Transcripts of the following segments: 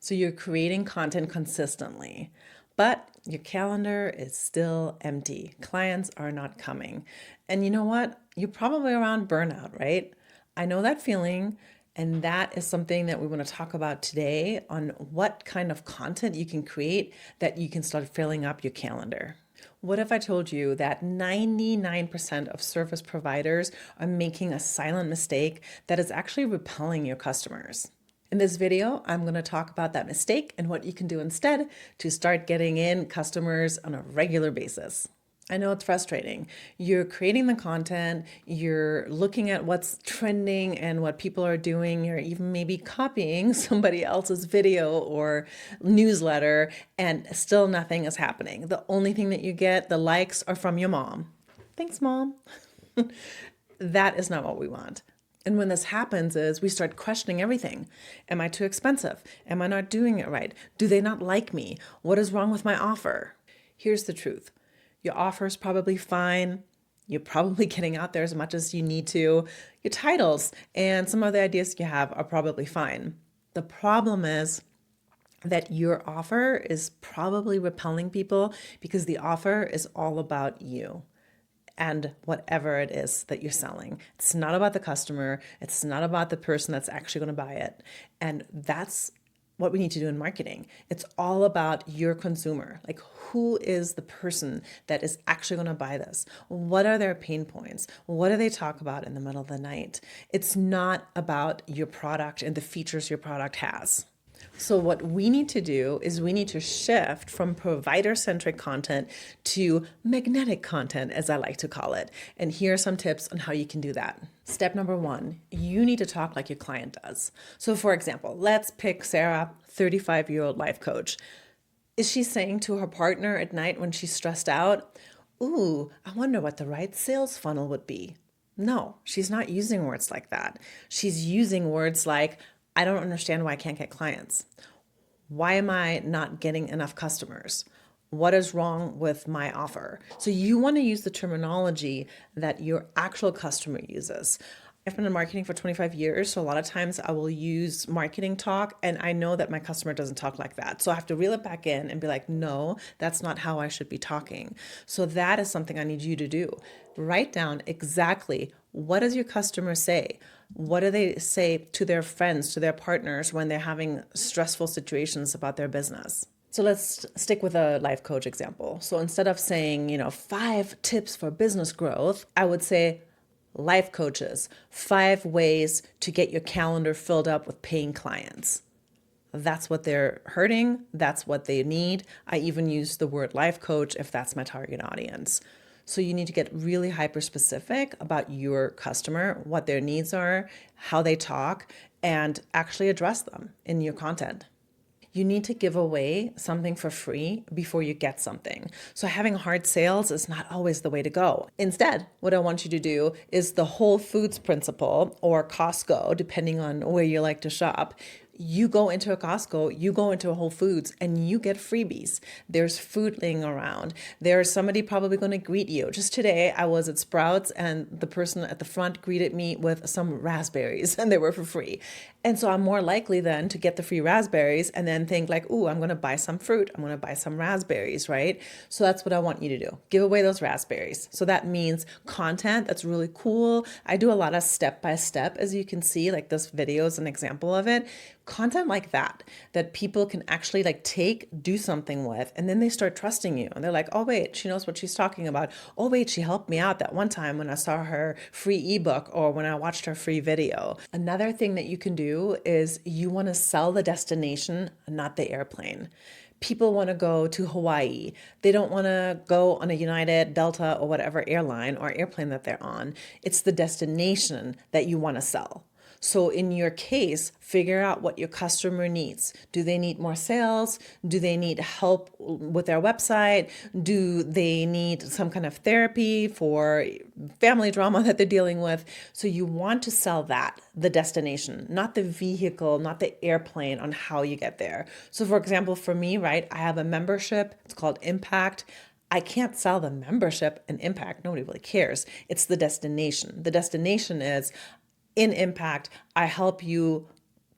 So you're creating content consistently, but your calendar is still empty. Clients are not coming. And you know what? You're probably around burnout, right? I know that feeling. And that is something that we want to talk about today on what kind of content you can create that you can start filling up your calendar. What if I told you that 99% of service providers are making a silent mistake that is actually repelling your customers? In this video, I'm going to talk about that mistake and what you can do instead to start getting in customers on a regular basis. I know it's frustrating. You're creating the content, you're looking at what's trending and what people are doing, you're even maybe copying somebody else's video or newsletter, and still nothing is happening. The only thing that you get, the likes, are from your mom. Thanks, mom. That is not what we want. And when this happens is we start questioning everything. Am I too expensive? Am I not doing it right? Do they not like me? What is wrong with my offer? Here's the truth. Your offer is probably fine. You're probably getting out there as much as you need to. Your titles and some of the ideas you have are probably fine. The problem is that your offer is probably repelling people because the offer is all about you and whatever it is that you're selling. It's not about the customer. It's not about the person that's actually going to buy it. And that's what we need to do in marketing. It's all about your consumer. Like, who is the person that is actually going to buy this? What are their pain points? What do they talk about in the middle of the night? It's not about your product and the features your product has. So what we need to do is we need to shift from provider-centric content to magnetic content, as I like to call it. And here are some tips on how you can do that. Step number one, you need to talk like your client does. So for example, let's pick Sarah, 35-year-old life coach. Is she saying to her partner at night when she's stressed out, "Ooh, I wonder what the right sales funnel would be"? No, she's not using words like that. She's using words like, "I don't understand why I can't get clients. Why am I not getting enough customers? What is wrong with my offer?" So you want to use the terminology that your actual customer uses. I've been in marketing for 25 years, so a lot of times I will use marketing talk, and I know that my customer doesn't talk like that. So I have to reel it back in and be like, no, that's not how I should be talking. So that is something I need you to do. Write down exactly what does your customer say? What do they say to their friends, to their partners when they're having stressful situations about their business? So let's stick with a life coach example. So instead of saying, 5 tips for business growth, I would say, life coaches, 5 ways to get your calendar filled up with paying clients. That's what they're hurting. That's what they need. I even use the word life coach if that's my target audience. So you need to get really hyper specific about your customer, what their needs are, how they talk, and actually address them in your content. You need to give away something for free before you get something. So having hard sales is not always the way to go. Instead, what I want you to do is the Whole Foods principle, or Costco, depending on where you like to shop. You go into a Costco, you go into a Whole Foods, and you get freebies. There's food laying around. There's somebody probably going to greet you. Just today, I was at Sprouts, and the person at the front greeted me with some raspberries, and they were for free. And so I'm more likely then to get the free raspberries and then think like, ooh, I'm going to buy some fruit. I'm going to buy some raspberries, right? So that's what I want you to do. Give away those raspberries. So that means content that's really cool. I do a lot of step by step, as you can see, like this video is an example of it. Content like that people can actually like take, do something with, and then they start trusting you. And they're like, oh, wait, she knows what she's talking about. Oh, wait, she helped me out that one time when I saw her free ebook or when I watched her free video. Another thing that you can do is you want to sell the destination, not the airplane. People want to go to Hawaii. They don't want to go on a United, Delta, or whatever airline or airplane that they're on. It's the destination that you want to sell. So in your case, figure out what your customer needs. Do they need more sales? Do they need help with their website? Do they need some kind of therapy for family drama that they're dealing with? So you want to sell that, the destination, not the vehicle, not the airplane on how you get there. So for example, for me, right, I have a membership. It's called Impact. I can't sell the membership and Impact. Nobody really cares. It's the destination. The destination is, in Impact, I help you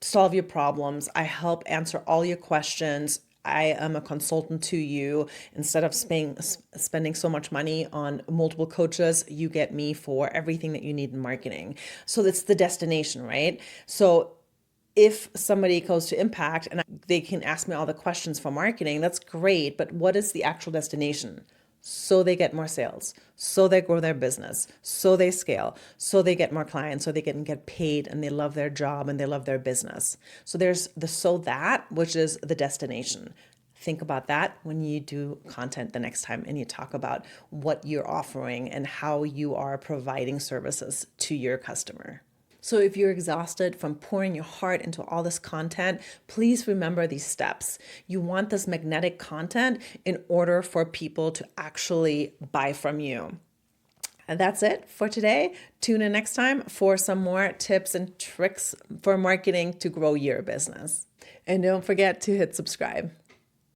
solve your problems. I help answer all your questions. I am a consultant to you. Instead of spending so much money on multiple coaches, you get me for everything that you need in marketing. So that's the destination, right? So if somebody goes to Impact and they can ask me all the questions for marketing, that's great. But what is the actual destination? So they get more sales, so they grow their business, so they scale, so they get more clients, so they can get paid and they love their job and they love their business. So there's the so that, which is the destination. Think about that when you do content the next time and you talk about what you're offering and how you are providing services to your customer. So if you're exhausted from pouring your heart into all this content, please remember these steps. You want this magnetic content in order for people to actually buy from you. And that's it for today. Tune in next time for some more tips and tricks for marketing to grow your business. And don't forget to hit subscribe.